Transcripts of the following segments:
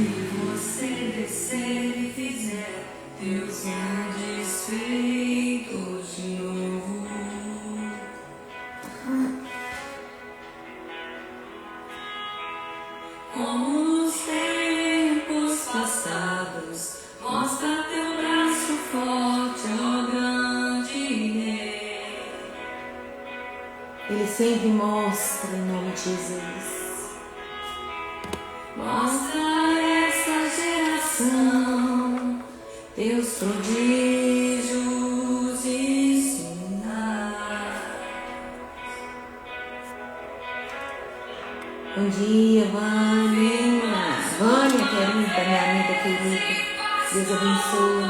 você descer e fizer teus grandes feitos de novo, como nos tempos passados, mostra teu braço forte, ó grande Rei. Ele sempre mostra em nome de Jesus. Mostra a essa geração teus prodígios e sinais. Bom dia, Vânia. Vânia, querida, minha amiga querida. Deus abençoe.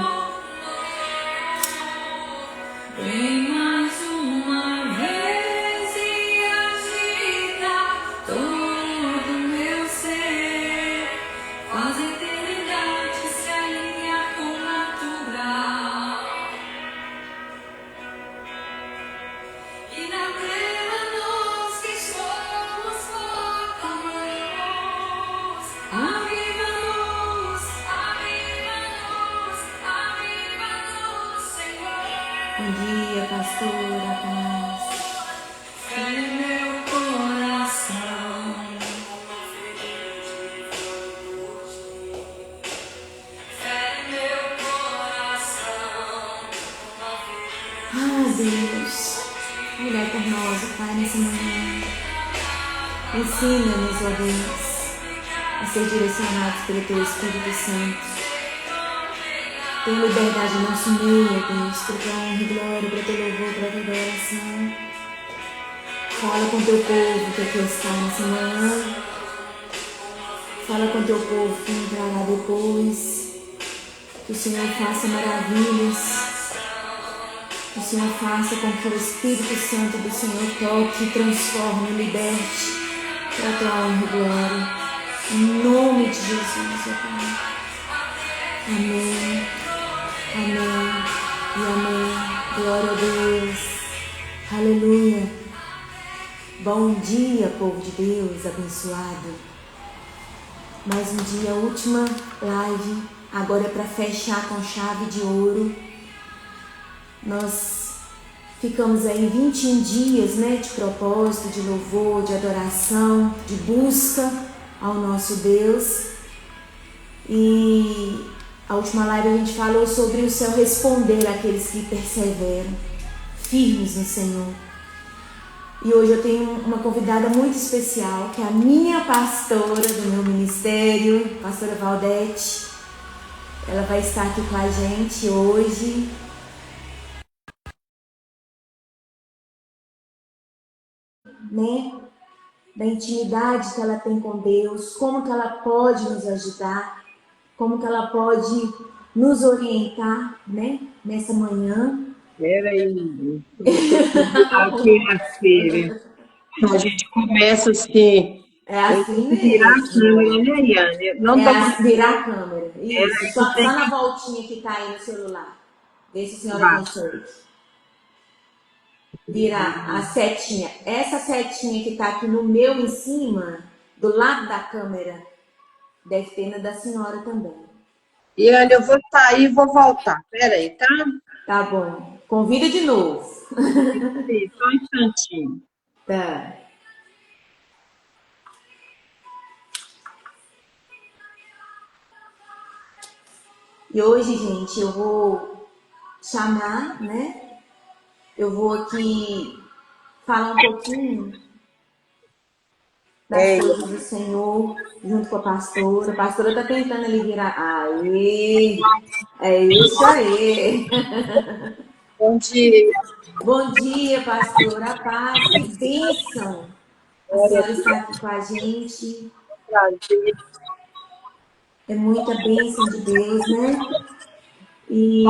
Vem mais uma vez e agita todo o meu ser. Faz a eternidade se alinhar com o natural. E na terra nós que somos proclamamos. Aviva-nos, aviva-nos, aviva-nos, Senhor. Bom dia, pastora, paz. Fé em meu coração, fé em meu coração, Ah, Deus, olhai por nós, ó Pai, nessa manhã. Ensina-nos, ó Deus, a ser direcionados pelo Teu Espírito Santo. Tenha liberdade no nosso meio, ó Deus, para Tua honra e glória, para Teu louvor, para Tua adoração. Fala com Teu povo que aqui está nessa manhã. Fala com Teu povo que entrará depois. Que o Senhor faça maravilhas. Que o Senhor faça com que o Espírito Santo do Senhor toque, transforme, liberte para a Tua honra e glória. Em nome de Jesus, ó Pai. Amém. Amém e amém. Glória a Deus. Aleluia. Bom dia, povo de Deus abençoado. Mais um dia, última live. Agora é para fechar com chave de ouro. Nós ficamos aí 21 dias, né, de propósito, de louvor, de adoração, de busca ao nosso Deus. E a última live a gente falou sobre o céu responder àqueles que perseveram, firmes no Senhor. E hoje eu tenho uma convidada muito especial, que é a minha pastora do meu ministério, pastora Valdete. Ela vai estar aqui com a gente hoje. Né? Da intimidade que ela tem com Deus, como que ela pode nos ajudar, como que ela pode nos orientar, né? Nessa manhã. Peraí, aqui, minha filha. A gente começa assim. É assim Virar a mesmo. câmera, né, Yane? Não É dá virar a câmera. Isso. É, Só tem na voltinha que tá aí no celular. Vê se a senhora Vai. consegue. Virar a setinha. Essa setinha que tá aqui no meu em cima, do lado da câmera, deve ter na da senhora também. Yane, eu vou sair e vou voltar. Peraí, tá? Tá bom. Convida de novo. Sim, só um instantinho. Tá. E hoje, gente, eu vou chamar, né? Eu vou aqui falar um pouquinho das coisas do Senhor, junto com a pastora. A pastora tá tentando ali virar. Aí, é isso aí. Bom dia. Bom dia, pastora. A paz, que bênção. A senhora está aqui com a gente. Prazer. É muita bênção de Deus, né? E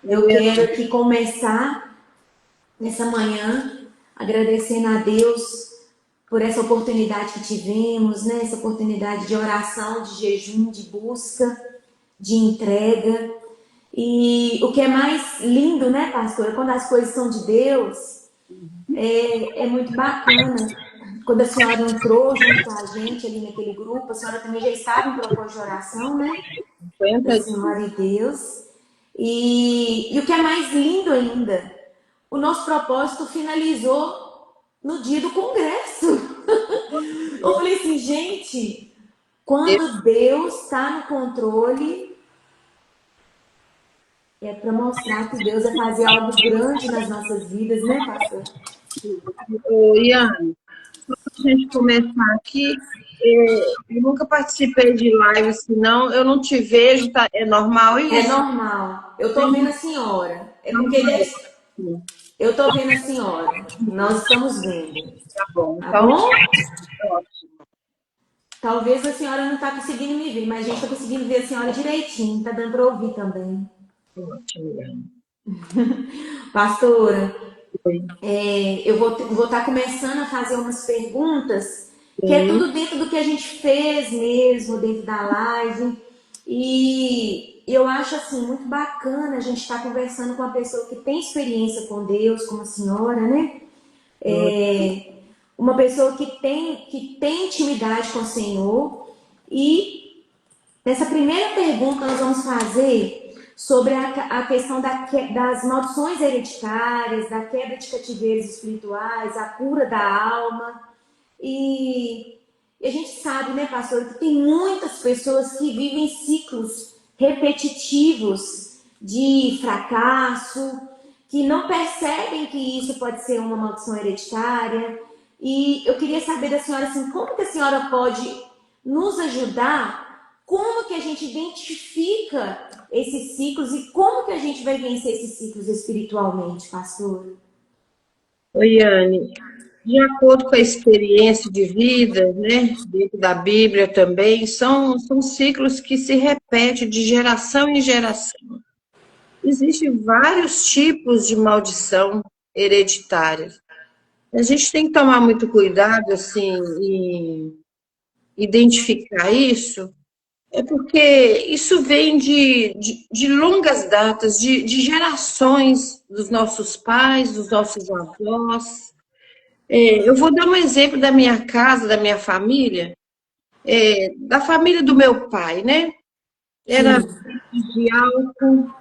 eu quero aqui começar nessa manhã agradecendo a Deus por essa oportunidade que tivemos, né? Essa oportunidade de oração, de jejum, de busca, de entrega. E o que é mais lindo, né, pastora? Quando as coisas são de Deus, é muito bacana. quando a senhora entrou junto com a gente ali naquele grupo, a senhora também já estava em propósito de oração, né? Da 50 dias. Senhora e Deus. E o que é mais lindo ainda, o nosso propósito finalizou no dia do congresso. Eu falei assim, gente, quando Deus está no controle, é para mostrar que Deus vai fazer algo grande nas nossas vidas, né, pastor? Ô, Iane, só para a gente começar aqui, eu nunca participei de live, senão eu não te vejo, tá? É normal É isso? normal. Eu tô vendo a senhora. É porque eu tô vendo a senhora. Nós estamos vendo. Tá bom. Tá Então, bom? ótimo, Talvez a senhora não tá conseguindo me ver, mas a gente tá conseguindo ver a senhora direitinho. Tá dando para ouvir também. ótimo, Iane. Pastora, Oi. eu vou estar começando a fazer umas perguntas, que é Sim, tudo dentro do que a gente fez mesmo, dentro da live. E eu acho assim muito bacana a gente estar conversando com uma pessoa que tem experiência com Deus, como a senhora, né? Uma pessoa que tem intimidade com o Senhor. E nessa primeira pergunta nós vamos fazer sobre a questão das maldições hereditárias, da quebra de cativeiros espirituais, a cura da alma. E a gente sabe, né, pastor, que tem muitas pessoas que vivem ciclos repetitivos de fracasso, que não percebem que isso pode ser uma maldição hereditária. E eu queria saber da senhora, assim, como que a senhora pode nos ajudar? Como que a gente identifica esses ciclos e como que a gente vai vencer esses ciclos espiritualmente, pastor? oi, Iane. De acordo com a experiência de vida, né, dentro da Bíblia também, são ciclos que se repetem de geração em geração. Existem vários tipos de maldição hereditária. A gente tem que tomar muito cuidado, assim, em identificar isso, é porque isso vem de longas datas, de gerações dos nossos pais, dos nossos avós. Eu vou dar um exemplo da minha casa, da minha família, da família do meu pai, né? Era Sim. de álcool,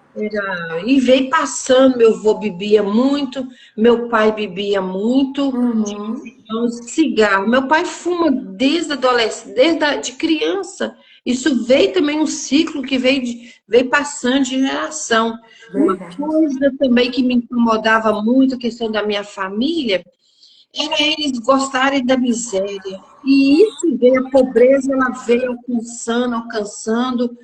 e veio passando, meu avô bebia muito, meu pai bebia muito, Uhum. então, cigarro. Meu pai fuma desde adolescente, de criança. Isso veio também um ciclo que veio passando de geração. Uma Verdade. coisa também que me incomodava muito, a questão da minha família, era eles gostarem da miséria. E isso veio, a pobreza, ela veio alcançando, alcançando.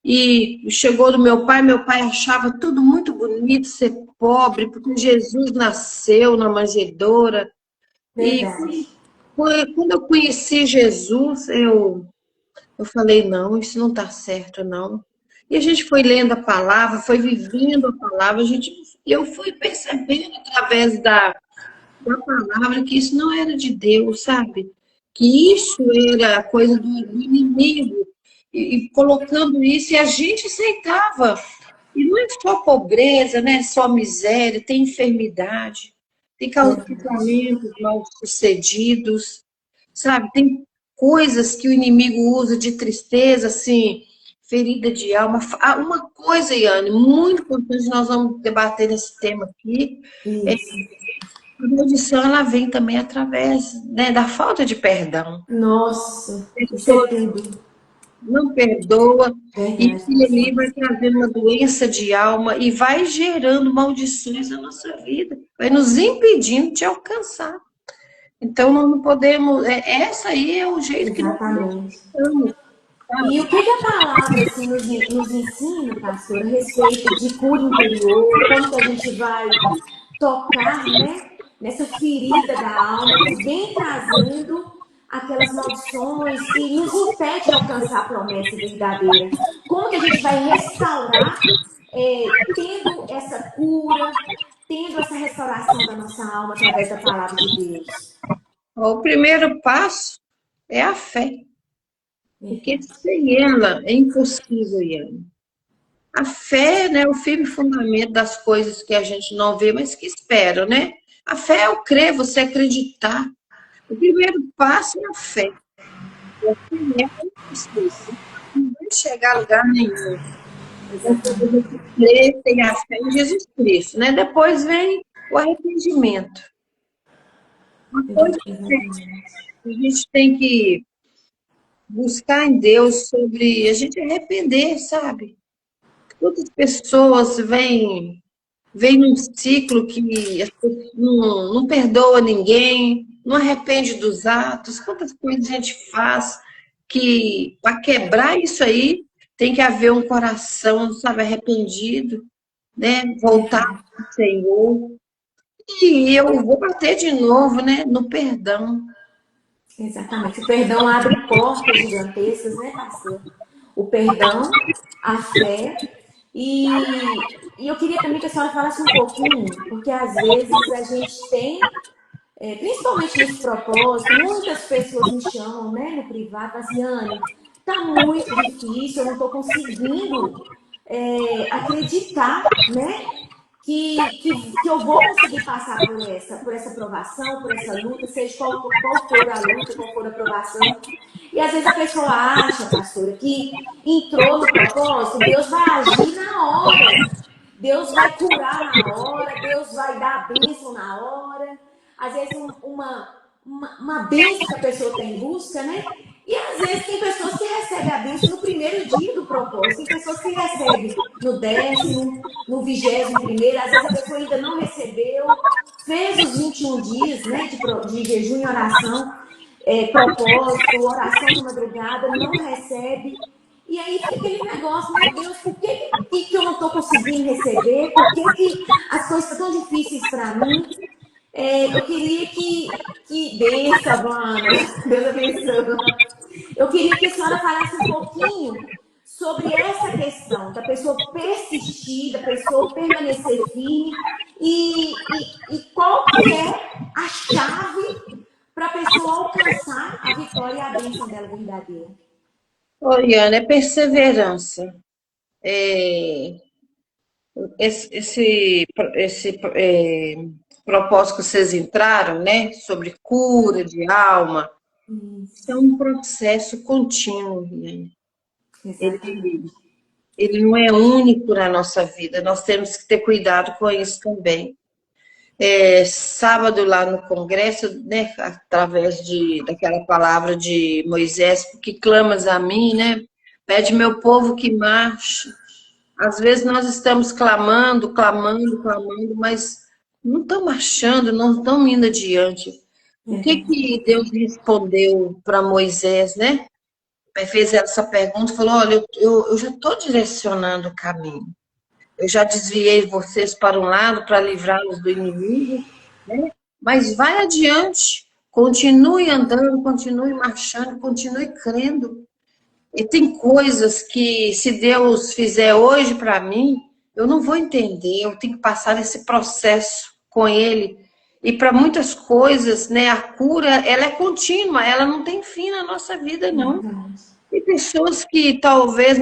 E chegou do meu pai achava tudo muito bonito ser pobre, porque Jesus nasceu na manjedoura. E Verdade. quando eu conheci Jesus, eu falei, não, isso não está certo, não. E a gente foi lendo a palavra, foi vivendo a palavra, eu fui percebendo através da palavra que isso não era de Deus, sabe? Que isso era coisa do inimigo, e colocando isso, e a gente aceitava. E não é só pobreza, né? Só miséria, tem enfermidade, tem Verdade. casamentos mal sucedidos, sabe? Tem coisas que o inimigo usa de tristeza, assim, ferida de alma. Uma coisa, Iane, muito importante, nós vamos debater esse tema aqui. Isso. A maldição, ela vem também através, né, da falta de perdão. Nossa, A isso é pessoa tudo. não perdoa, e Verdade, aquilo ali pastor. vai trazendo uma doença de alma e vai gerando maldições na nossa vida, vai nos impedindo de alcançar. Então, nós não podemos. Essa aí é o jeito que nós Exatamente. estamos, E sabe? o que a palavra assim, nos ensina, pastor, a respeito de cura interior, como que a gente vai tocar, né, nessa ferida da alma que vem trazendo aquelas maldições que nos impede de alcançar a promessa verdadeira. Como que a gente vai restaurar, tendo essa cura, tendo essa restauração da nossa alma através da palavra de Deus? O primeiro passo é a fé, porque Verdade. sem ela é impossível, Iane. A fé, né, é o firme fundamento das coisas que a gente não vê, mas que esperam, né? A fé é o crer, você acreditar. O primeiro passo é a fé. E a fé é Jesus. Não vai chegar a lugar nenhum. Você tem Exatamente. que crer, tem a fé em Jesus Cristo, né? Depois vem o arrependimento. Uma coisa Exatamente. que a gente tem que buscar em Deus sobre a gente arrepender, sabe? Quantas pessoas vêm num ciclo que as pessoas não perdoa ninguém, não arrepende dos atos, quantas coisas a gente faz que para quebrar isso aí tem que haver um coração, sabe, arrependido, né? Voltar ao Senhor. E eu vou bater de novo, né, no perdão. Exatamente. O perdão abre portas gigantescas, né, pastor? O perdão, a fé. E eu queria também que a senhora falasse um pouquinho, porque às vezes a gente tem, principalmente nesse propósito, muitas pessoas me chamam, né, no privado, falam assim, Anne, tá muito difícil, eu não estou conseguindo acreditar, né, que eu vou conseguir passar por essa provação, por essa luta, seja qual for a luta, qual for a provação. E às vezes a pessoa acha, pastora, que entrou no propósito, Deus vai agir na hora. Deus vai curar na hora, Deus vai dar a bênção na hora. Às vezes uma bênção que a pessoa tem em busca, né? E às vezes tem pessoas que recebem a bênção no primeiro dia do propósito, tem pessoas que recebem no 10º, no 21º, às vezes a pessoa ainda não recebeu, fez os 21 dias, né, de jejum e oração, propósito, oração de madrugada, não recebe. E aí fica aquele negócio, meu Deus, por que eu não estou conseguindo receber? Por que as coisas estão tão difíceis para mim? Eu queria que benção, Vana, Deus abençoe. Eu queria que a senhora falasse um pouquinho sobre essa questão da pessoa persistir, da pessoa permanecer firme e qual que é a chave para a pessoa alcançar a vitória e a bênção dela verdadeira. Oriana, é perseverança. É, esse propósito que vocês entraram, né, sobre cura de alma, isso é um processo contínuo, né? Ele, Exatamente. ele não é único na nossa vida, nós temos que ter cuidado com isso também. Sábado lá no congresso, né, através daquela palavra de Moisés, que clamas a mim, né, pede meu povo que marche. Às vezes nós estamos clamando, clamando, clamando, mas não estão marchando, não estão indo adiante. O É que verdade. que Deus respondeu para Moisés, né? Fez essa pergunta, falou, olha, eu já estou direcionando o caminho. Eu já desviei vocês para um lado para livrá-los do inimigo, né? Mas vai adiante, continue andando, continue marchando, continue crendo. E tem coisas que, se Deus fizer hoje para mim, eu não vou entender, eu tenho que passar esse processo com Ele. E para muitas coisas, né, a cura, ela é contínua, ela não tem fim na nossa vida, É não. verdade. Tem pessoas que talvez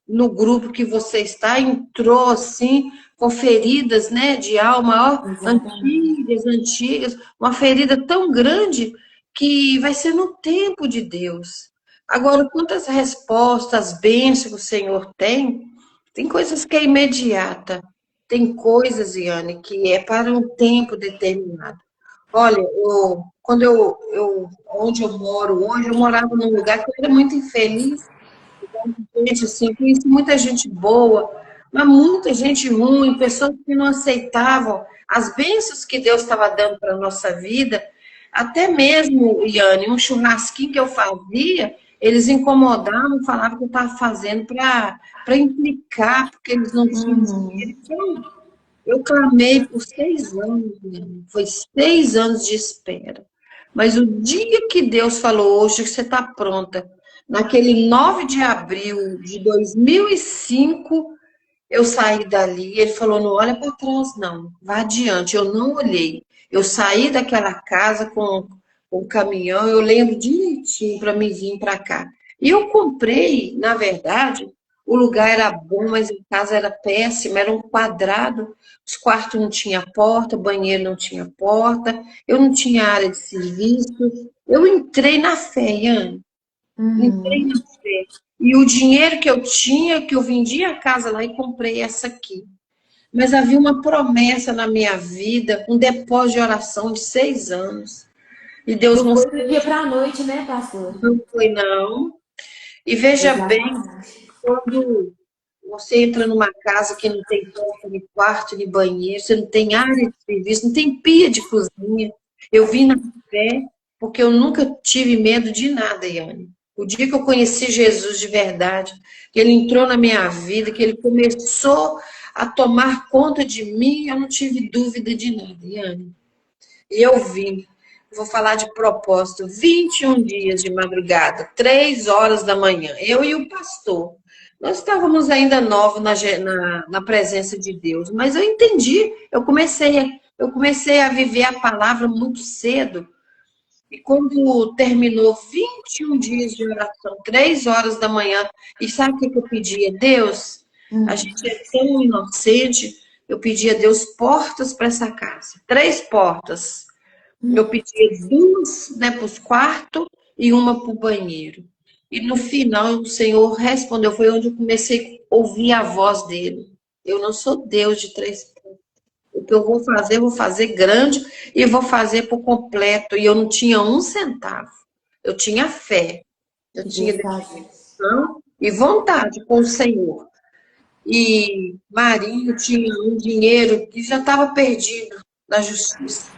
no grupo que você está entrou assim com feridas, né, de alma, ó, Exatamente. antigas, antigas, uma ferida tão grande que vai ser no tempo de Deus. Agora, quantas respostas, bênçãos que o Senhor tem coisas que é imediata, tem coisas, Iane, que é para um tempo determinado. Olha, onde eu moro hoje, eu morava num lugar que eu era muito infeliz, gente, assim, conheci muita gente boa, mas muita gente ruim, pessoas que não aceitavam as bênçãos que Deus estava dando para a nossa vida, até mesmo, Iane, um churrasquinho que eu fazia, eles incomodavam, falavam que eu estava fazendo para implicar, porque eles não tinham dinheiro. Uhum. Então, eu clamei por 6 anos, menina. Foi 6 anos de espera. Mas o dia que Deus falou, hoje que você está pronta, naquele 9 de abril de 2005, eu saí dali. Ele falou: não olha para trás, não, vá adiante. Eu não olhei. Eu saí daquela casa com o caminhão, eu lembro direitinho para me vir para cá. E eu comprei, na verdade, O lugar era bom, mas a casa era péssima, era um quadrado, os quartos não tinham porta, o banheiro não tinha porta, eu não tinha área de serviço. Eu entrei na fé, Iane, entrei Uhum. na fé. E o dinheiro que eu tinha, que eu vendi a casa lá e comprei essa aqui. Mas havia uma promessa na minha vida, um depósito de oração de 6 anos. E Deus Não não foi do dia para a noite, né, pastor? foi, não. E veja bem, Exatamente. quando você entra numa casa que não tem porta, nem quarto, nem banheiro, você não tem área de serviço, não tem pia de cozinha. Eu vim na fé porque eu nunca tive medo de nada, Yane. O dia que eu conheci Jesus de verdade, que ele entrou na minha vida, que ele começou a tomar conta de mim, eu não tive dúvida de nada, Yane. E eu vim. Vou falar de propósito. 21 dias de madrugada, 3 horas da manhã. Eu e o pastor. Nós estávamos ainda novos na presença de Deus, mas eu entendi. Eu comecei a viver a palavra muito cedo. E quando terminou 21 dias de oração, 3 horas da manhã, e sabe o que eu pedia? Deus, a Hum. gente é tão inocente, eu pedia a Deus portas para essa casa. 3 portas. Eu pedia 2, né, para os quartos e uma para o banheiro. E no final o Senhor respondeu, foi onde eu comecei a ouvir a voz dele. Eu não sou Deus de 3 pontos. O que eu vou fazer grande e vou fazer por completo. E eu não tinha um centavo. Eu tinha fé, eu Que tinha Deus faz isso. dedicação e vontade com o Senhor. E Marinho tinha um dinheiro que já estava perdido na justiça.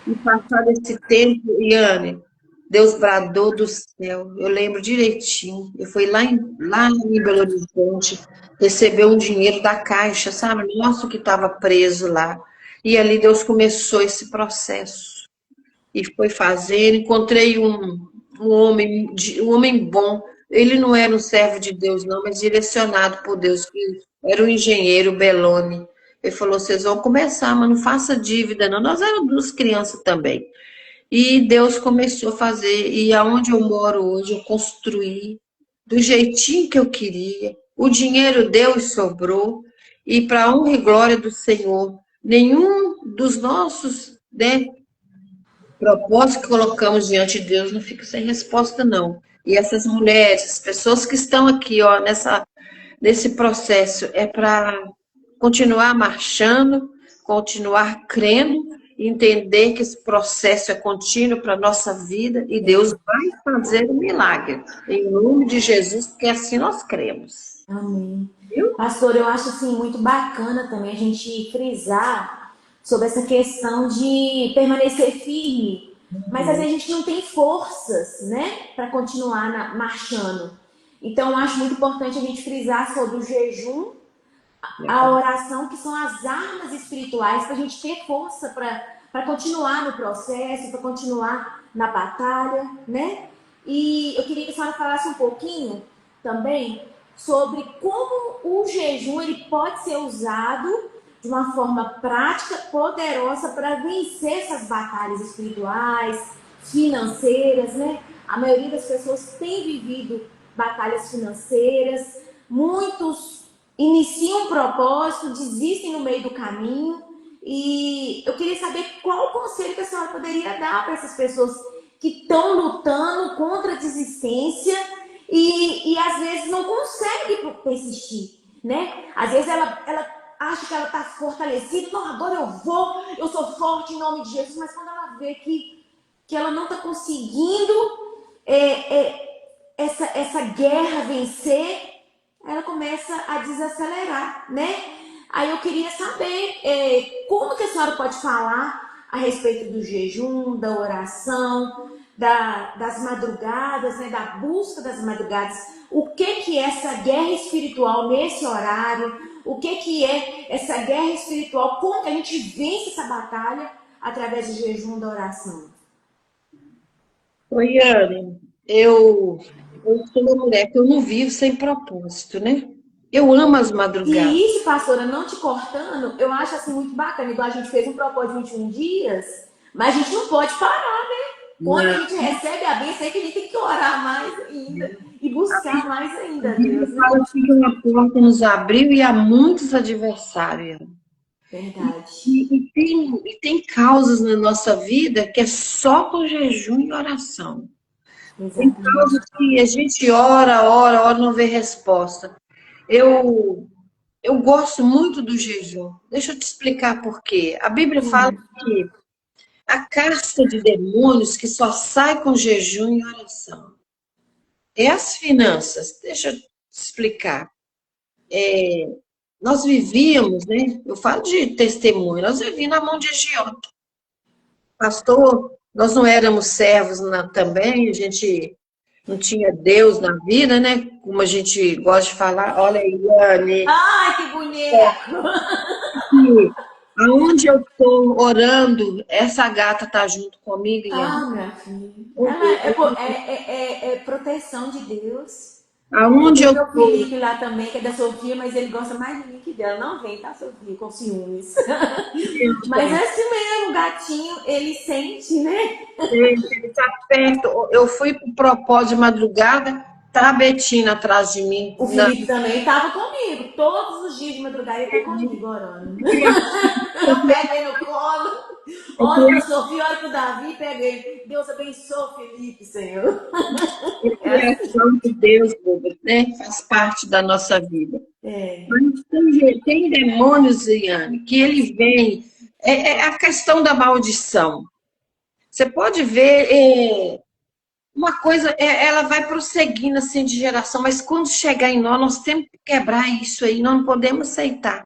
E passado esse tempo, Iane, Deus bradou do céu. Eu lembro direitinho. Eu fui lá em Belo Horizonte receber um dinheiro da Caixa, sabe? Nosso que estava preso lá. E ali Deus começou esse processo. E foi fazendo. Encontrei um homem bom. Ele não era um servo de Deus, não, mas direcionado por Deus. Que era um engenheiro, Beloni. Ele falou: vocês vão começar, mas não faça dívida, não. Nós éramos duas crianças também. E Deus começou a fazer, e aonde eu moro hoje, eu construí do jeitinho que eu queria. O dinheiro deu e sobrou, e para a honra e glória do Senhor, nenhum dos nossos, né, propósitos que colocamos diante de Deus não fica sem resposta, não. E essas mulheres, as pessoas que estão aqui, ó, nesse processo, é para continuar marchando, continuar crendo, entender que esse processo é contínuo para a nossa vida e Deus vai fazer um milagre. Em nome de Jesus, porque assim nós cremos. Amém. Viu? Pastor, eu acho assim muito bacana também a gente frisar sobre essa questão de permanecer firme. Mas às vezes a gente não tem forças, né, para continuar marchando. Então eu acho muito importante a gente frisar sobre o jejum, a oração, que são as armas espirituais para a gente ter força para continuar no processo, para continuar na batalha, né? E eu queria que a senhora falasse um pouquinho também sobre como o jejum ele pode ser usado de uma forma prática, poderosa para vencer essas batalhas espirituais, financeiras, né? A maioria das pessoas tem vivido batalhas financeiras, muitos iniciam um propósito, desistem no meio do caminho. E eu queria saber qual o conselho que a senhora poderia dar para essas pessoas que estão lutando contra a desistência e às vezes não conseguem persistir, né? Às vezes ela acha que ela está fortalecida, não, agora eu sou forte em nome de Jesus, mas quando ela vê que ela não está conseguindo essa guerra vencer, ela começa a desacelerar, né? Aí eu queria saber como que a senhora pode falar a respeito do jejum, da oração, das madrugadas, né? Da busca das madrugadas. O que é essa guerra espiritual nesse horário? O que é essa guerra espiritual? Como que a gente vence essa batalha através do jejum e da oração? Oi, Anne, eu sou uma mulher que eu não vivo sem propósito, né? Eu amo as madrugadas. E isso, pastora, não te cortando, eu acho assim muito bacana. Igual a gente fez um propósito de 21 dias, mas a gente não pode parar, né? Quando a Não, gente recebe a bênção, aí que a gente tem que orar mais ainda. e buscar mais ainda A a Deus, Bíblia né? fala assim que uma porta nos abriu e há muitos adversários. Verdade. E tem causas na nossa vida que é só com jejum e oração. Tem Exatamente. causas que a gente ora, ora, ora, não vê resposta. Eu gosto muito do jejum. Deixa eu te explicar por quê. A Bíblia fala que a casta de demônios que só sai com jejum e oração. É as finanças. Deixa eu te explicar. Nós vivíamos, né? Eu falo de testemunho, nós vivíamos na mão de agiota. Pastor, nós não éramos servos também, a gente não tinha Deus na vida, né? Como a gente gosta de falar. Olha aí, Yane, Ai, que bonito! que aonde eu estou orando, essa gata está junto comigo, Yane. Ah, minha filha. Ela é proteção de Deus. Eu Aonde tenho eu meu estou, Felipe lá também, que é da Sofia, mas ele gosta mais de mim que dela. Não vem, tá, Sofia? Com ciúmes. Mas é assim mesmo, o gatinho, ele sente, né? ele está perto. Eu fui para o propósito de madrugada, tá a Betina atrás de mim. O Felipe também tava comigo. Todos os dias de madrugada ele tá comigo, orando. Eu pego ele no colo, olho pra Sofia, olho pro Davi e pego ele. Deus abençoe o Felipe, Senhor. É assim. Criação de Deus, Búrbara, né? Faz parte da nossa vida. É, Mas tem demônios, Iane, que ele vem. É a questão da maldição. Você pode ver uma coisa, ela vai prosseguindo assim de geração, mas quando chegar em nós temos que quebrar isso aí, nós não podemos aceitar.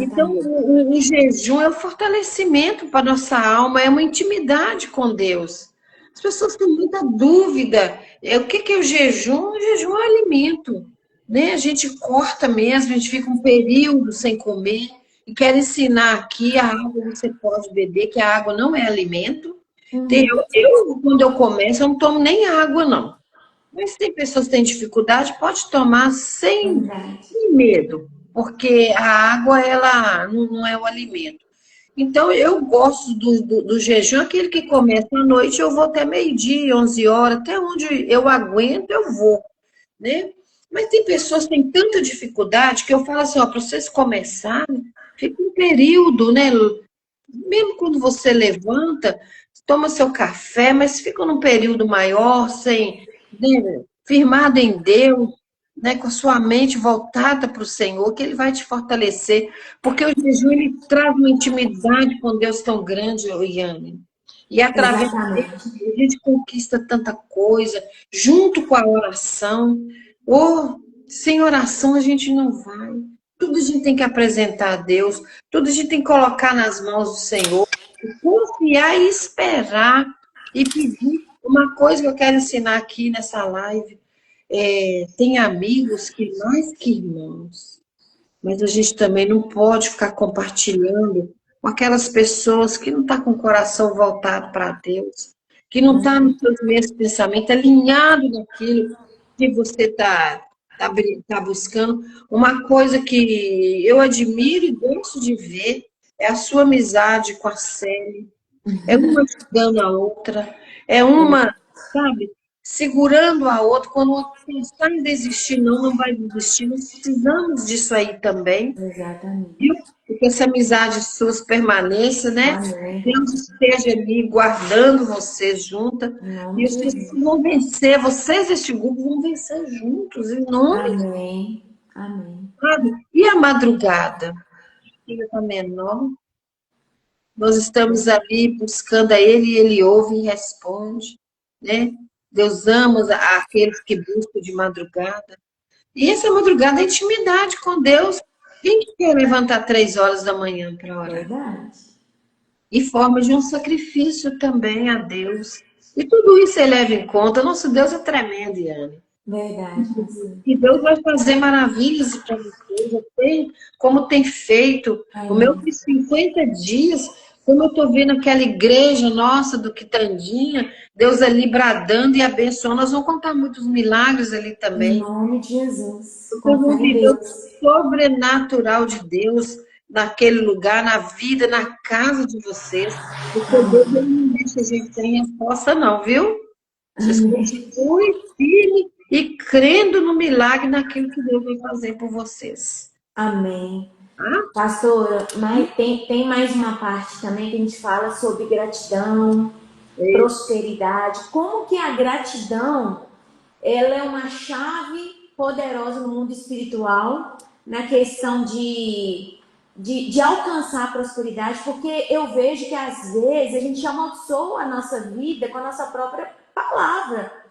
Então, exatamente. o jejum é o fortalecimento para a nossa alma, é uma intimidade com Deus. As pessoas têm muita dúvida. O que é o jejum? O jejum é um alimento, né? A gente corta mesmo, a gente fica um período sem comer e quer ensinar aqui a água você pode beber, que a água não é alimento. Quando eu começo, eu não tomo nem água, não. Mas tem pessoas que têm dificuldade, pode tomar sem Verdade. medo, porque a água, ela não é o alimento. Então, eu gosto do jejum, aquele que começa à noite, eu vou até meio-dia, 11 horas, até onde eu aguento, eu vou, né? Mas tem pessoas que têm tanta dificuldade que eu falo assim, ó, para vocês começarem, fica um período, né? Mesmo quando você levanta, toma seu café, mas fica num período maior, sem, né, firmado em Deus, né, com a sua mente voltada para o Senhor, que Ele vai te fortalecer, porque o jejum ele traz uma intimidade com Deus tão grande, Iane. E através dele Exatamente. a gente conquista tanta coisa, junto com a oração. Ou sem oração a gente não vai. Tudo a gente tem que apresentar a Deus, tudo a gente tem que colocar nas mãos do Senhor, confiar e esperar e pedir. Uma coisa que eu quero ensinar aqui nessa live tem amigos que mais que irmãos, mas a gente também não pode ficar compartilhando com aquelas pessoas que não estão com o coração voltado para Deus, que não estão nos seus mesmos pensamentos, alinhado naquilo que você tá buscando. Uma coisa que eu admiro e gosto de ver é a sua amizade com a Célia. É uma ajudando a outra, é uma, sabe, segurando a outra. Quando uma pensar em desistir, não vai desistir. Nós precisamos disso aí também, Exatamente. viu? Que essa amizade sua permaneça, né? Amém. Deus esteja ali guardando vocês juntas. Em nome E de vocês Jesus. vão vencer, vocês, este grupo, vão vencer juntos, em nome de Amém. Amém. Deus. E a madrugada? Filha está menor. Nós estamos ali buscando a Ele e Ele ouve e responde, né? Deus ama aqueles que buscam de madrugada. E essa madrugada é intimidade com Deus. Quem que quer levantar 3 horas da manhã para orar? Verdade. E forma de um sacrifício também a Deus. E tudo isso ele leva em conta. Nosso Deus é tremendo, Yane. Verdade, pastor. E Deus vai fazer maravilhas para vocês, como tem feito. O meu Amém. fiz 50 dias, como eu estou vendo aquela igreja nossa do Quitandinha, Deus ali bradando e abençoando. Nós vamos contar muitos milagres ali Em também. nome de Jesus. Vocês vão Confere em viver o Deus. sobrenatural de Deus naquele lugar, na vida, na casa de vocês. Porque Deus ele não deixa a gente sem resposta, não, viu? Vocês Amém. continuem firmes e crendo no milagre, naquilo que Deus vai fazer por vocês. Amém. Tá? Pastora, mas tem mais uma parte também que a gente fala sobre gratidão, prosperidade. Como que a gratidão, ela é uma chave poderosa no mundo espiritual, na questão de alcançar a prosperidade, porque eu vejo que às vezes a gente amaldiçoa a nossa vida com a nossa própria palavra.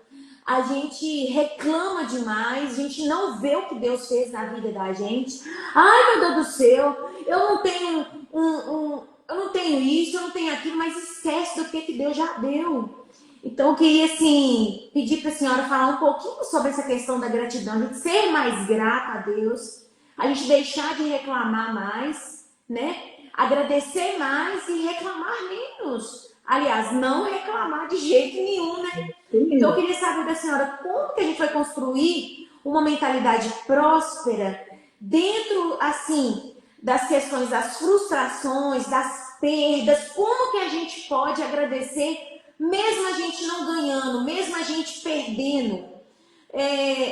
A gente reclama demais, a gente não vê o que Deus fez na vida da gente. Ai, meu Deus do céu, eu não tenho eu não tenho isso, eu não tenho aquilo, mas esquece do que Deus já deu. Então eu queria assim pedir para a senhora falar um pouquinho sobre essa questão da gratidão, a gente ser mais grata a Deus, a gente deixar de reclamar mais, né? Agradecer mais e reclamar menos. Aliás, não reclamar de jeito nenhum, né? Então eu queria saber da senhora como que a gente vai construir uma mentalidade próspera dentro, assim, das questões das frustrações, das perdas, como que a gente pode agradecer mesmo a gente não ganhando, mesmo a gente perdendo.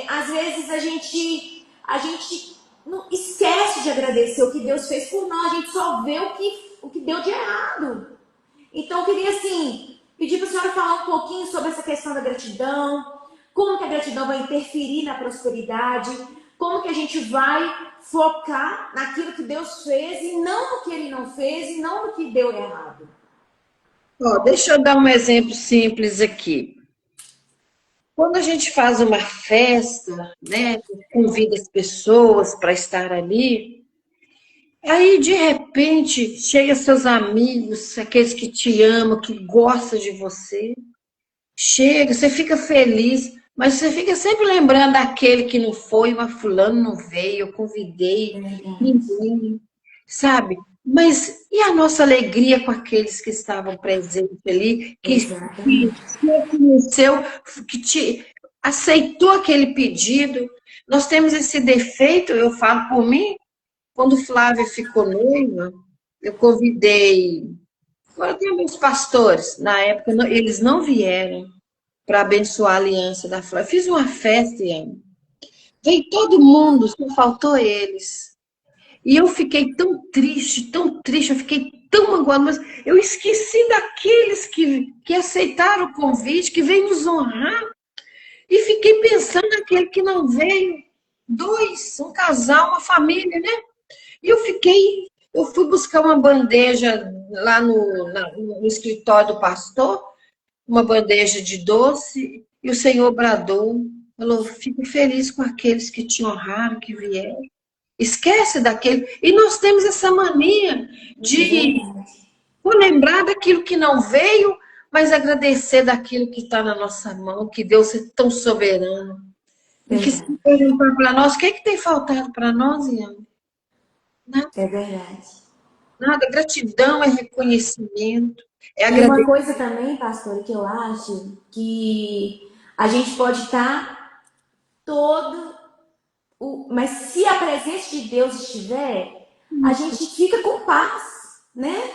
Às vezes a gente não esquece de agradecer o que Deus fez por nós, a gente só vê o que deu de errado. Então eu queria assim pedir para a senhora falar um pouquinho sobre essa questão da gratidão, como que a gratidão vai interferir na prosperidade, como que a gente vai focar naquilo que Deus fez e não no que Ele não fez e não no que deu errado. Ó, deixa eu dar um exemplo simples aqui. Quando a gente faz uma festa, né, convida as pessoas para estar ali, aí de repente chega seus amigos, aqueles que te amam, que gostam de você, chega, você fica feliz, mas você fica sempre lembrando daquele que não foi, mas fulano não veio, eu convidei ninguém, sabe? Mas e a nossa alegria com aqueles que estavam presentes ali, que Exatamente. te reconheceu, que te aceitou aquele pedido? Nós temos esse defeito, eu falo por mim, quando Flávia ficou noiva, eu convidei, agora tem alguns pastores, na época eles não vieram para abençoar a aliança da Flávia. Fiz uma festa, Iane. Veio todo mundo, só faltou eles. E eu fiquei tão triste, eu fiquei tão magoada, mas eu esqueci daqueles que aceitaram o convite, que veio nos honrar. E fiquei pensando naquele que não veio. Dois, um casal, uma família, né? E eu fui buscar uma bandeja lá no escritório do pastor, uma bandeja de doce, e o Senhor bradou, falou, fico feliz com aqueles que te honraram, que vieram. Esquece daquele. E nós temos essa mania de lembrar daquilo que não veio, mas agradecer daquilo que está na nossa mão, que Deus é tão soberano. E que se perguntar para nós, o que é que tem faltado para nós, Ian? Nada. É verdade. Nada. Gratidão é reconhecimento, é E agradecer. uma coisa também, pastor, que eu acho que a gente pode estar mas se a presença de Deus estiver, a gente fica com paz, né?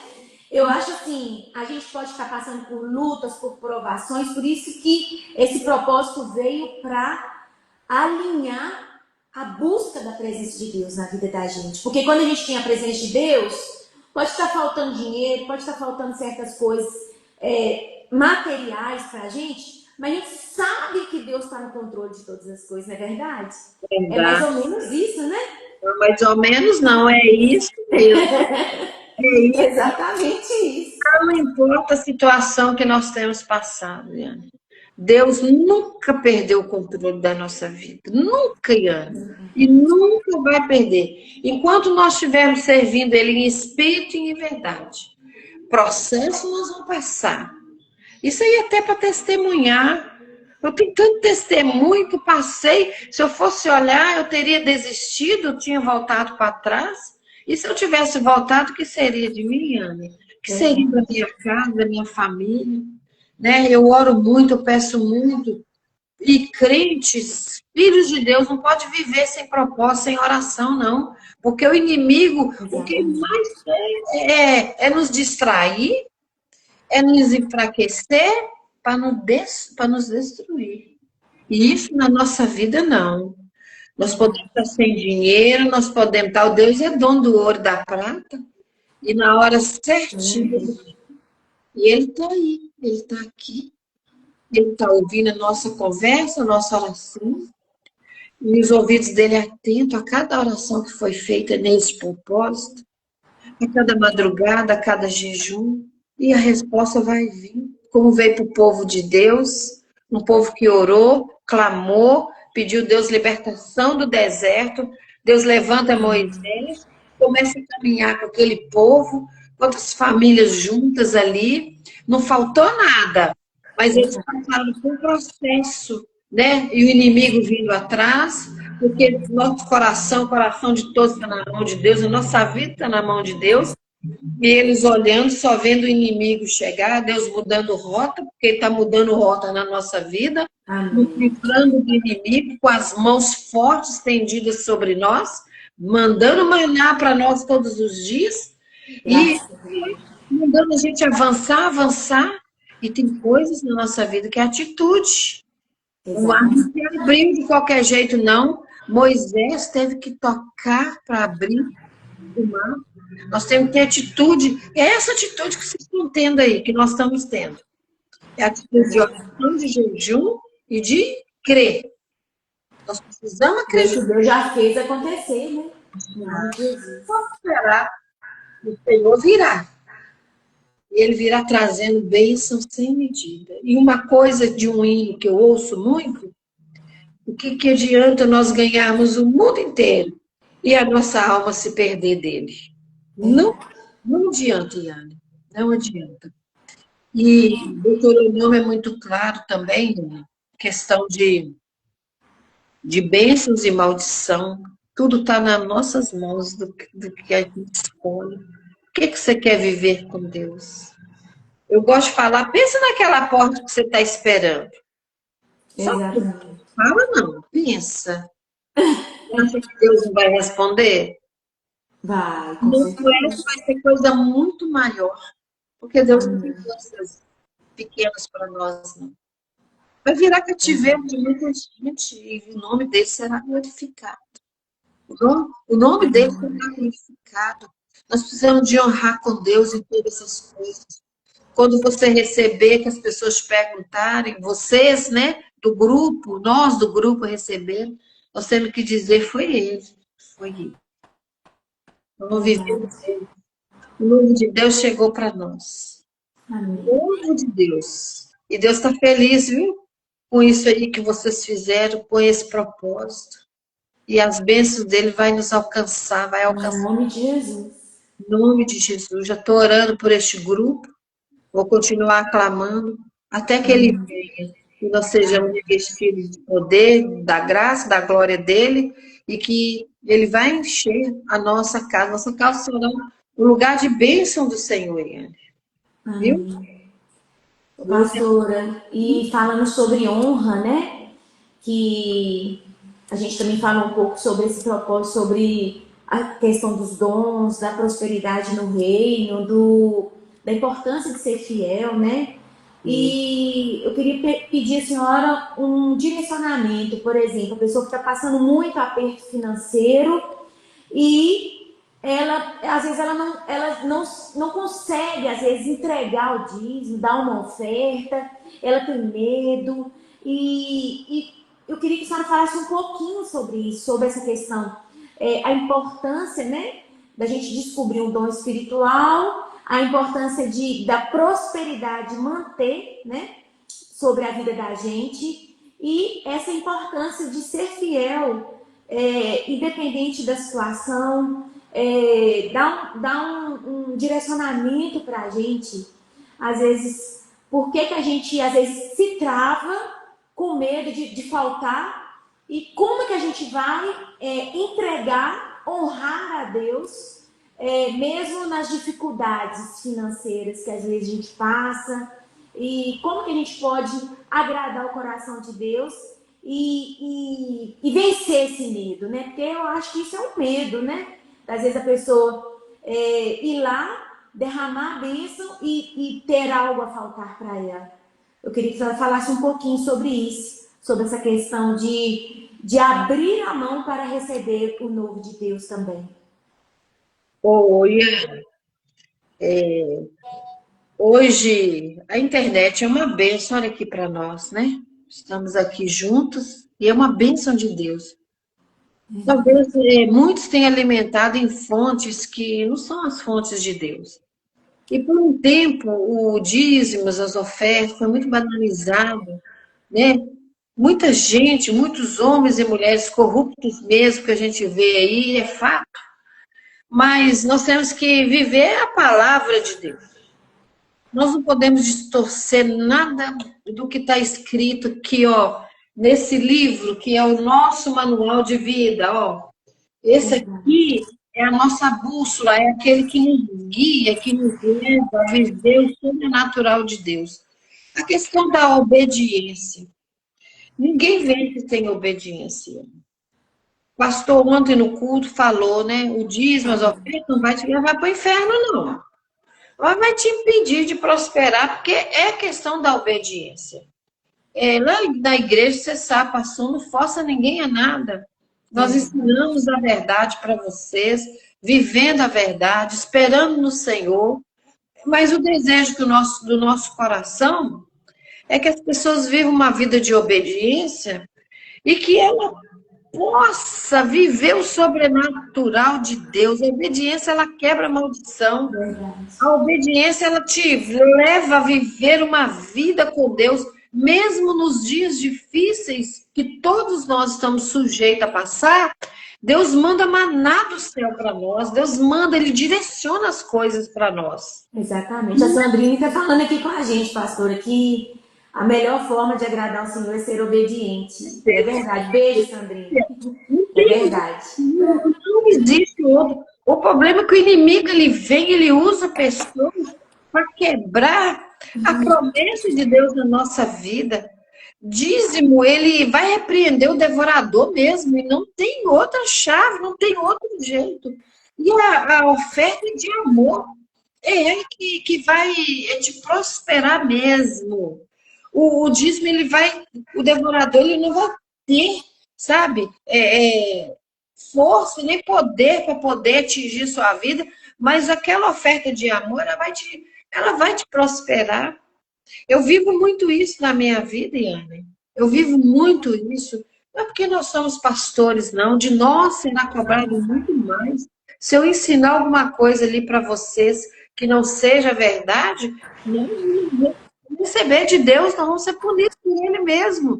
Eu acho assim, a gente pode estar passando por lutas, por provações, por isso que esse propósito veio para alinhar a busca da presença de Deus na vida da gente. Porque quando a gente tem a presença de Deus, pode estar faltando dinheiro, pode estar faltando certas coisas materiais para a gente, mas a gente sabe que Deus está no controle de todas as coisas, não é verdade? É mais ou menos isso, né? Mais ou menos não, é isso mesmo. Exatamente isso. Não importa a situação que nós temos passado, Iane. Deus nunca perdeu o controle da nossa vida. Nunca, Iane. E nunca vai perder. Enquanto nós estivermos servindo Ele em espírito e em verdade. Processo nós vamos passar. Isso aí até para testemunhar. Eu tenho tanto testemunho que passei. Se eu fosse olhar, eu teria desistido, eu tinha voltado para trás. E se eu tivesse voltado, o que seria de mim, Anne? O que seria da minha casa, da minha família? Né? Eu oro muito, eu peço muito. E crentes, filhos de Deus, não pode viver sem propósito, sem oração, não. Porque o inimigo, o que mais é nos distrair, é nos enfraquecer para nos destruir. E isso na nossa vida não. Nós podemos estar sem dinheiro, nós podemos estar. O Deus é dono do ouro e da prata, e na hora certinha, e Ele está aí, Ele está aqui, Ele está ouvindo a nossa conversa, a nossa oração, e os ouvidos dele atentos a cada oração que foi feita nesse propósito, a cada madrugada, a cada jejum, e a resposta vai vir, como veio para o povo de Deus, um povo que orou, clamou, pediu Deus libertação do deserto, Deus levanta Moisés, começa a caminhar com aquele povo, quantas famílias juntas ali, não faltou nada, mas eles passaram por um processo, né? E o inimigo vindo atrás, porque nosso coração, o coração de todos está na mão de Deus, a nossa vida está na mão de Deus, e eles olhando, só vendo o inimigo chegar, Deus mudando rota, porque Ele está mudando rota na nossa vida, nos Amém. livrando do inimigo, com as mãos fortes estendidas sobre nós, mandando maná para nós todos os dias, e Graças a Deus. mandando a gente avançar, avançar. E tem coisas na nossa vida que é atitude. O mar Exato. não se abriu de qualquer jeito, não. Moisés teve que tocar para abrir o mar. Nós temos que ter atitude. É essa atitude que vocês estão tendo aí, que nós estamos tendo. É a atitude de oração, de jejum e de crer. Nós precisamos acreditar. Isso Deus já fez acontecer, né? Em nome de Jesus. Só esperar o Senhor virá. E Ele virá trazendo bênçãos sem medida. E uma coisa de um hino que eu ouço muito, o que adianta nós ganharmos o mundo inteiro e a nossa alma se perder dele? Não, não adianta, Yane. Não adianta. E Deuteronômio é muito claro também, né? Questão de bênçãos e maldição. Tudo está nas nossas mãos do que a gente escolhe. O que você quer viver com Deus? Eu gosto de falar, pensa naquela porta que você está esperando. Só Exatamente. fala não, pensa. Você acha que Deus não vai responder? Vai, com Não, certeza. essa vai ser coisa muito maior. Porque Deus não tem coisas pequenas para nós, não. Vai virar cativeiro de muita gente e o nome dele será glorificado. O nome dele será glorificado. Nós precisamos de honrar com Deus em todas essas coisas. Quando você receber, que as pessoas perguntarem, vocês, né, do grupo, nós do grupo receberam, nós temos que dizer, foi ele, foi ele. Nós não vivemos ele. O nome de Deus chegou para nós. Amém. O nome de Deus. E Deus está feliz, viu? Com isso aí que vocês fizeram, com esse propósito. E as bênçãos dele vai nos alcançar, vai Em alcançar. nome de Jesus. Em nome de Jesus. Já estou orando por este grupo. Vou continuar clamando até que ele venha. Que nós sejamos revestidos de poder, da graça, da glória dele. E que ele vai encher a nossa casa. Nossa casa será um lugar de bênção do Senhor, Yane. Viu? Amém. Pastora, e falando sobre honra, né? Que a gente também falou um pouco sobre esse propósito, sobre a questão dos dons, da prosperidade no reino, da importância de ser fiel, né? E eu queria pedir à senhora um direcionamento, por exemplo, a pessoa que está passando muito aperto financeiro e ela, às vezes, ela não consegue, às vezes, entregar o dízimo, dar uma oferta, ela tem medo. E eu queria que a senhora falasse um pouquinho sobre isso, sobre essa questão, a importância, né, da gente descobrir um dom espiritual, a importância da prosperidade manter, né, sobre a vida da gente, e essa importância de ser fiel, independente da situação, dá um direcionamento para a gente, às vezes, por que a gente às vezes se trava com medo de faltar, e como que a gente vai entregar, honrar a Deus, mesmo nas dificuldades financeiras que às vezes a gente passa, e como que a gente pode agradar o coração de Deus e vencer esse medo, né? Porque eu acho que isso é um medo, né? Às vezes a pessoa ir lá, derramar a bênção e ter algo a faltar para ela. Eu queria que ela falasse um pouquinho sobre isso, sobre essa questão de abrir a mão para receber o novo de Deus também. Oi, hoje a internet é uma bênção, olha aqui para nós, né? Estamos aqui juntos e é uma bênção de Deus. Talvez muitos tenham alimentado em fontes que não são as fontes de Deus. E por um tempo, o dízimos, as ofertas, foi muito banalizado, né? Muita gente, muitos homens e mulheres corruptos mesmo que a gente vê aí, é fato. Mas nós temos que viver a palavra de Deus. Nós não podemos distorcer nada do que está escrito aqui, ó, nesse livro, que é o nosso manual de vida, ó. Esse aqui é a nossa bússola, é aquele que nos guia, que nos leva a viver o sobrenatural de Deus. A questão da obediência. Ninguém vence sem obediência. O pastor ontem no culto falou, né? O dízimo, as ofertas não vai te levar para o inferno, não. Mas vai te impedir de prosperar, porque é questão da obediência. Lá na igreja, você sabe, pastor, não força ninguém a nada. Nós ensinamos a verdade para vocês, vivendo a verdade, esperando no Senhor. Mas o desejo do nosso coração é que as pessoas vivam uma vida de obediência e que ela possa viver o sobrenatural de Deus. A obediência, ela quebra a maldição. A obediência, ela te leva a viver uma vida com Deus, mesmo nos dias difíceis que todos nós estamos sujeitos a passar. Deus manda maná do céu para nós, Deus manda, Ele direciona as coisas para nós. Exatamente. A Sandrine está falando aqui com a gente, pastora, que a melhor forma de agradar ao Senhor é ser obediente. É verdade. Beijo, Sandrine. É verdade. Não existe outro. O problema é que o inimigo, ele vem, ele usa pessoas para quebrar a promessa de Deus na nossa vida. Dízimo, ele vai repreender o devorador mesmo, e não tem outra chave, não tem outro jeito. E a oferta é de amor, é ele que vai te prosperar mesmo. O dízimo, ele vai, o devorador, ele não vai ter, sabe, força nem poder para poder atingir sua vida, mas aquela oferta de amor, ela vai te prosperar. Eu vivo muito isso na minha vida, Yane. Eu vivo muito isso. Não é porque nós somos pastores, não. De nós será cobrado muito mais. Se eu ensinar alguma coisa ali para vocês que não seja verdade, não vamos receber de Deus, nós vamos ser punidos por Ele mesmo.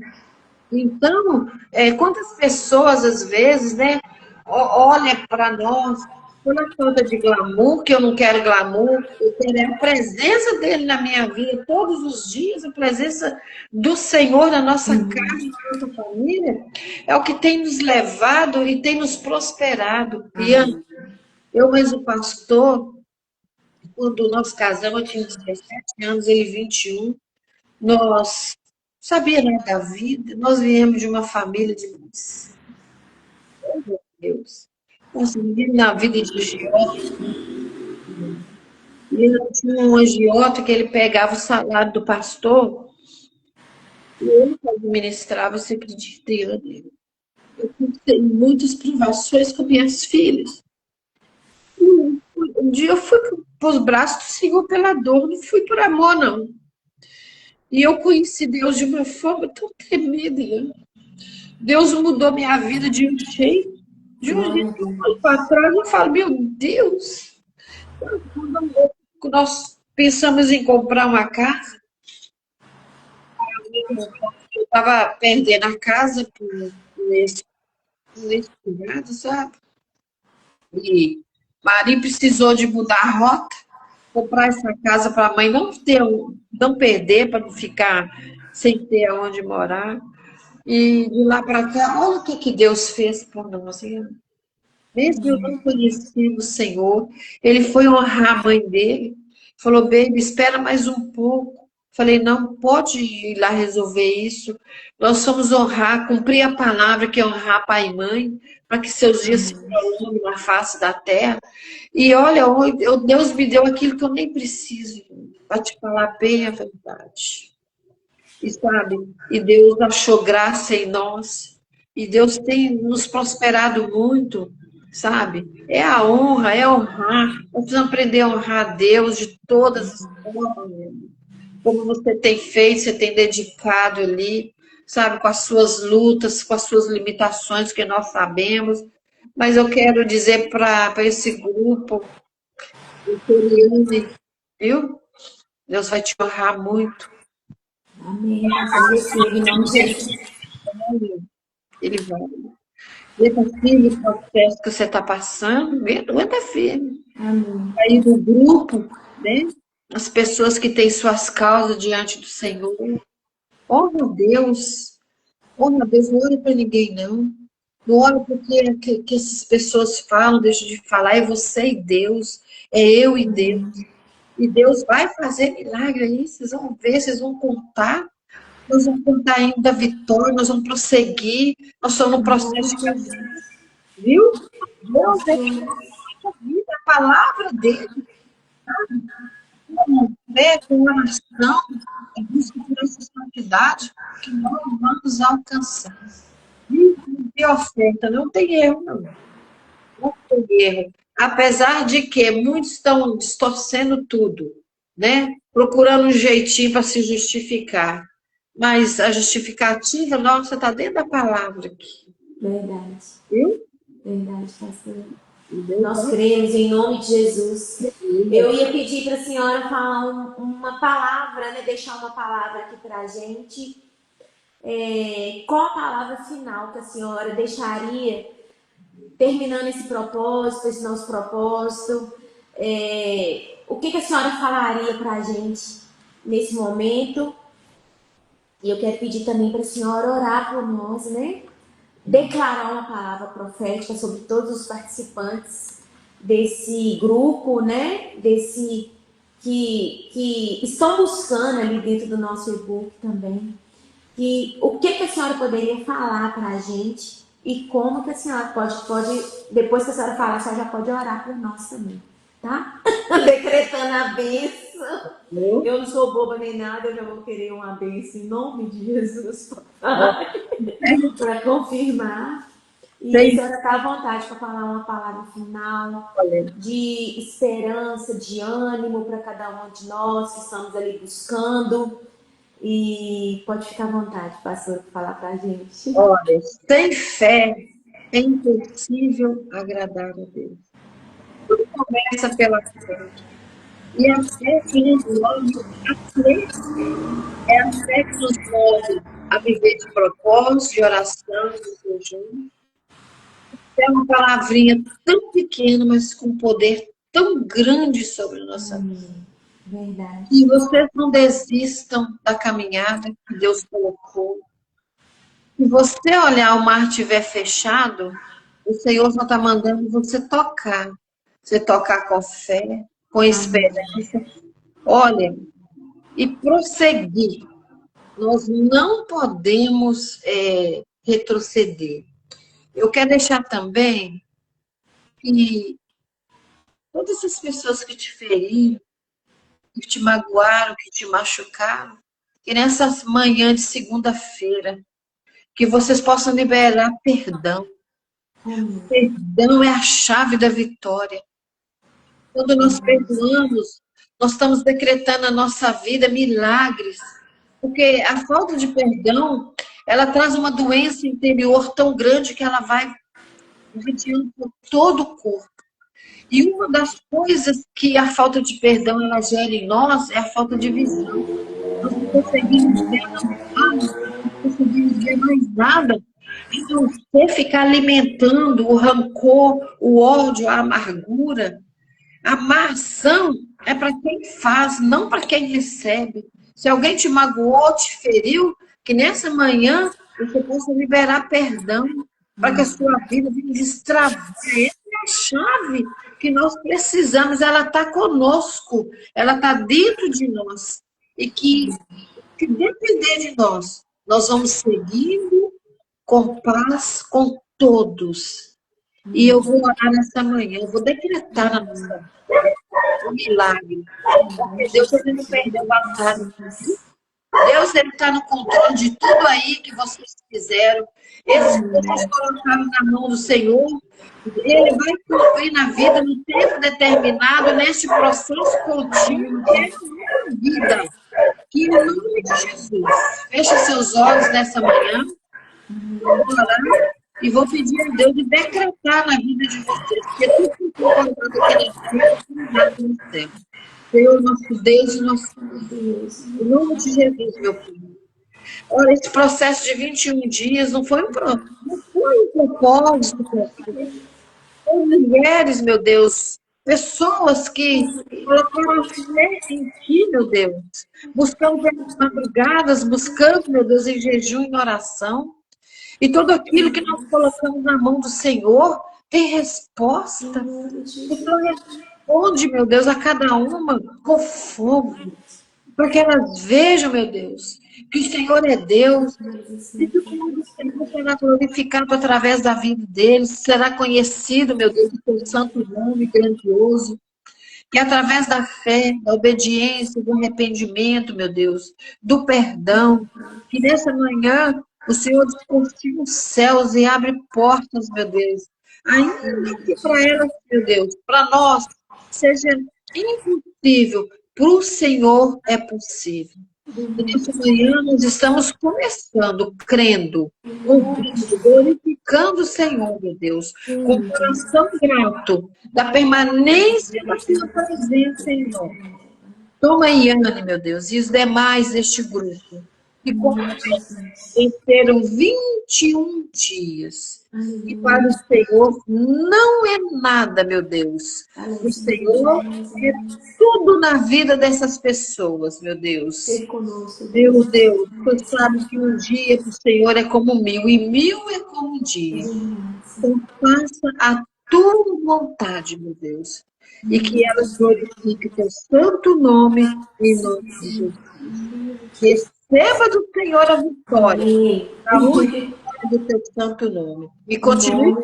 Então, quantas pessoas, às vezes, né, olham para nós pela falta de glamour, que eu não quero glamour, eu quero a presença dele na minha vida todos os dias, a presença do Senhor na nossa casa, na nossa família, é o que tem nos levado e tem nos prosperado. E eu mesmo, pastor, quando nós casamos, eu tinha 17 anos, ele 21, nós sabia nada da vida, nós viemos de uma família de oh, meu Deus. Nós vivemos na vida de agiota. E ele tinha um agiota que ele pegava o salário do pastor e ele administrava, você acredita, Yane? Eu tenho muitas privações com minhas filhas. Um dia eu fui para os braços do Senhor pela dor, não fui por amor, não. E eu conheci Deus de uma forma tão tremenda, Yane. Deus mudou minha vida de um jeito que eu olho para trás e falo, meu Deus, quando nós pensamos em comprar uma casa, eu estava perdendo a casa por esse cuidado, sabe? E Maria precisou de mudar a rota, comprar essa casa para a mãe não perder, para não ficar sem ter aonde morar. E de lá para cá, olha o que Deus fez por nós. Mesmo eu não conhecendo o Senhor, ele foi honrar a mãe dele. Falou, baby, espera mais um pouco. Falei, não, pode ir lá resolver isso. Nós somos honrar, cumprir a palavra que é honrar pai e mãe, para que seus dias se prolonguem na face da terra. E olha, Deus me deu aquilo que eu nem preciso, para te falar bem a verdade. E sabe, e Deus achou graça em nós, e Deus tem nos prosperado muito, sabe? É a honra, é honrar. Nós precisamos aprender a honrar a Deus de todas as formas, como você tem feito, você tem dedicado ali, sabe, com as suas lutas, com as suas limitações que nós sabemos. Mas eu quero dizer para esse grupo, viu? Deus vai te honrar muito. Amém. Pastor, receba em nome de Jesus. Ele vai. Aguenta firme o processo que você está passando, aguenta firme. Amém. Aí do grupo, né? As pessoas que têm suas causas diante do Senhor. Honra a Deus. Honra a Deus, não olha para ninguém, não. Não olha porque que essas pessoas falam, deixam de falar. É você e Deus. É eu e Deus. E Deus vai fazer milagre aí. Vocês vão ver, vocês vão contar. Nós vamos contar ainda a vitória, nós vamos prosseguir. Nós estamos no processo de vida, viu? Deus é que a vida, a palavra dele. Com fé, com oração, a busca por essa santidade que nós vamos alcançar. E oferta, não tem erro, não. Não tem erro. Apesar de que muitos estão distorcendo tudo, né? Procurando um jeitinho para se justificar. Mas a justificativa nossa está dentro da palavra aqui. Verdade. Viu? Verdade, pastor. Nós cremos em nome de Jesus. Eu ia pedir para a senhora falar uma palavra, né? Deixar uma palavra aqui para a gente. Qual a palavra final que a senhora deixaria, terminando esse propósito, esse nosso propósito? O que a senhora falaria para a gente nesse momento? E eu quero pedir também para a senhora orar por nós, né? Declarar uma palavra profética sobre todos os participantes desse grupo, né? Desse que estão buscando ali dentro do nosso e-book também. E o que a senhora poderia falar para a gente e como que a senhora pode, depois que a senhora falar, a senhora já pode orar por nós também, tá? Decretando a bênção. Eu não sou boba nem nada, eu já vou querer uma bênção em nome de Jesus para confirmar. E a senhora está à vontade para falar uma palavra final de esperança, de ânimo para cada um de nós que estamos ali buscando. E pode ficar à vontade, pastor, para falar para a gente. Olha, sem fé é impossível agradar a Deus. Tudo começa pela fé. E a fé que nos move a crer. É a fé que nos move a viver de propósito, de oração, de jejum. É uma palavrinha tão pequena, mas com poder tão grande sobre a nossa vida. Verdade. E vocês não desistam da caminhada que Deus colocou. Se você olhar o mar estiver fechado, o Senhor só está mandando você tocar. Você tocar com fé, com esperança. Olha, e prosseguir. Nós não podemos retroceder. Eu quero deixar também que todas as pessoas que te feriram, que te magoaram, que te machucaram, que nessa manhã de segunda-feira, que vocês possam liberar perdão. Perdão é a chave da vitória. Quando nós perdoamos, nós estamos decretando na nossa vida milagres. Porque a falta de perdão, ela traz uma doença interior tão grande que ela vai irradiando por todo o corpo. E uma das coisas que a falta de perdão ela gera em nós é a falta de visão. Nós não conseguimos ver nada, não conseguimos ver mais nada. Então, você ficar alimentando o rancor, o ódio, a amargura, a má ação é para quem faz, não para quem recebe. Se alguém te magoou, te feriu, que nessa manhã você possa liberar perdão para que a sua vida venha destravar. Essa é a chave que nós precisamos, ela está conosco, ela está dentro de nós. E que depender de nós, nós vamos seguindo com paz com todos. E eu vou orar nessa manhã, eu vou decretar na nossa vida um milagre. Porque Deus ele não perdeu a batalha. Deus, Ele está no controle de tudo aí que vocês fizeram. Esses que vocês colocaram na mão do Senhor, Ele vai cumprir na vida no tempo determinado, neste processo contínuo, dessa vida. Que em nome de Jesus, feche seus olhos nessa manhã, vou orar e vou pedir a Deus de decretar na vida de vocês, porque tudo que foi colocado aqui na terra foi dado no céu. Senhor, nosso Deus e nosso Deus. Em nome de Jesus, meu filho. Olha, esse processo de 21 dias não foi não foi um propósito. São mulheres, meu Deus, pessoas que colocaram a fé em Ti, meu Deus, buscando pelas madrugadas, buscando, meu Deus, em jejum e em oração. E tudo aquilo que nós colocamos na mão do Senhor tem resposta. Então, responde, meu Deus, a cada uma com fogo, para que elas vejam, meu Deus, que o Senhor é Deus, e que o nome do Senhor será glorificado através da vida deles, será conhecido, meu Deus, o teu santo nome grandioso, que através da fé, da obediência, do arrependimento, meu Deus, do perdão, que nessa manhã o Senhor desconfia os céus e abre portas, meu Deus, ainda que para elas, meu Deus, para nós, seja impossível, para o Senhor é possível. E nessa manhã nós estamos começando, crendo, ouvindo, glorificando o Senhor, meu Deus, com o coração grato da permanência da sua presença em nós. Toma Iane, meu Deus, e os demais deste grupo, que venceram 21 dias. E para o Senhor não é nada, meu Deus. O Senhor é tudo na vida dessas pessoas, meu Deus. Meu Deus, você sabe que um dia para o Senhor é como 1000, e 1000 é como um dia. Então faça a tua vontade, meu Deus. E que elas glorifiquem o teu santo nome, em nome de Jesus. Receba do Senhor a vitória. A glória do teu santo nome. E continue.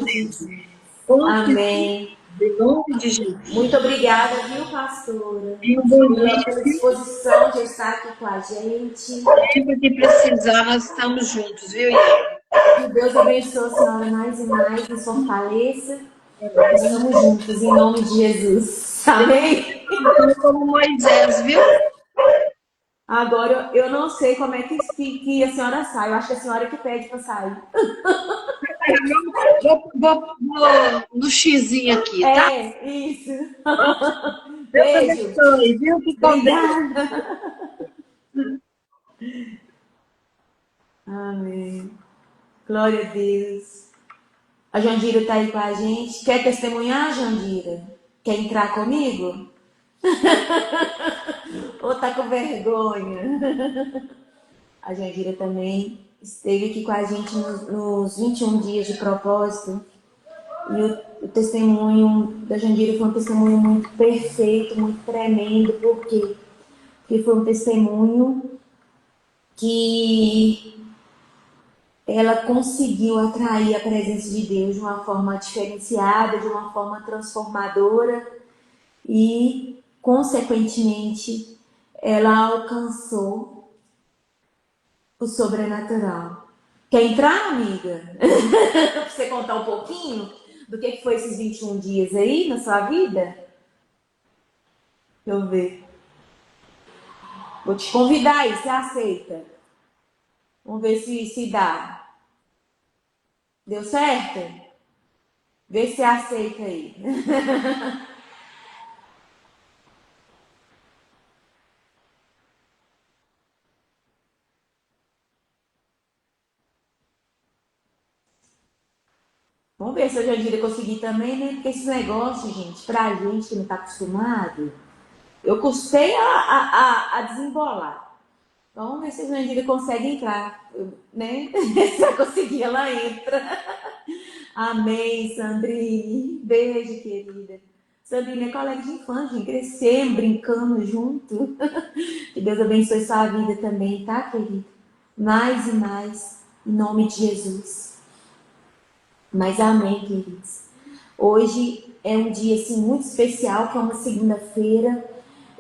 Amém. Em nome de Jesus. Muito obrigada, viu, pastora? E um bom dia. Pela disposição de estar aqui com a gente. Sempre que precisar, nós estamos juntos, viu, Iane? Que Deus abençoe a senhora mais e mais, nos fortaleça. Estamos juntos, em nome de Jesus. Amém? Então, como Moisés, viu? Agora, eu não sei como é que a senhora sai. Eu acho que a senhora que pede para sair. Vou no xizinho aqui, tá? É, isso. Deus Beijo. abençoe, viu? Que Obrigada. Amém. Glória a Deus. A Jandira está aí com a gente. Quer testemunhar, Jandira? Quer entrar comigo? Ou tá com vergonha? A Jandira também esteve aqui com a gente nos 21 dias de propósito. E o testemunho da Jandira foi um testemunho muito perfeito, muito tremendo. Por quê? Porque foi um testemunho que ela conseguiu atrair a presença de Deus de uma forma diferenciada, de uma forma transformadora e, consequentemente, ela alcançou o sobrenatural. Quer entrar, amiga? Para você contar um pouquinho do que foi esses 21 dias aí na sua vida? Deixa eu ver. Vou te convidar aí, você aceita? Vamos ver se dá. Deu certo? Vê se aceita aí. Vamos ver se a Jandira conseguir também, né? Porque esses negócios, gente, pra gente que não tá acostumado, eu custei a desembolar. Então, vamos ver se a Jandira consegue entrar, né? Se vai conseguir, ela entra. Amém, Sandrine. Beijo, querida. Sandrine é colega de infância, gente. Crescemos, brincando junto. Que Deus abençoe sua vida também, tá, querida? Mais e mais, em nome de Jesus. Mas amém, queridos. Hoje é um dia assim, muito especial, que é uma segunda-feira.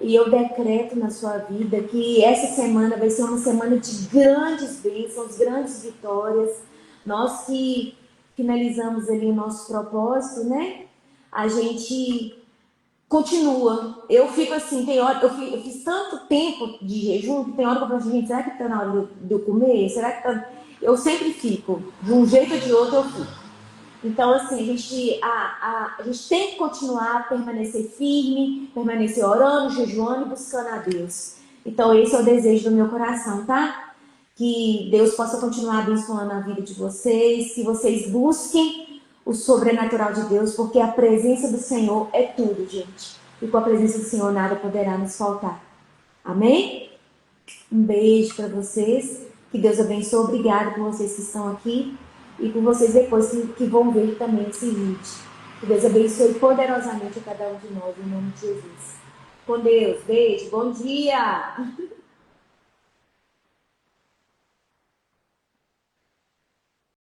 E eu decreto na sua vida que essa semana vai ser uma semana de grandes bênçãos, grandes vitórias. Nós que finalizamos ali o nosso propósito, né? A gente continua. Eu fico assim, tem hora, eu fiz tanto tempo de jejum que tem hora que eu falo assim, gente, será que tá na hora de eu comer? Será que tá... Eu sempre fico, de um jeito ou de outro eu fico. Então, assim, a gente tem que continuar a permanecer firme, permanecer orando, jejuando e buscando a Deus. Então, esse é o desejo do meu coração, tá? Que Deus possa continuar abençoando a vida de vocês, que vocês busquem o sobrenatural de Deus, porque a presença do Senhor é tudo, gente. E com a presença do Senhor nada poderá nos faltar. Amém? Um beijo para vocês. Que Deus abençoe. Obrigada por vocês que estão aqui e por vocês depois que vão ver também esse vídeo. Que Deus abençoe poderosamente a cada um de nós, em nome de Jesus. Com Deus. Beijo. Bom dia.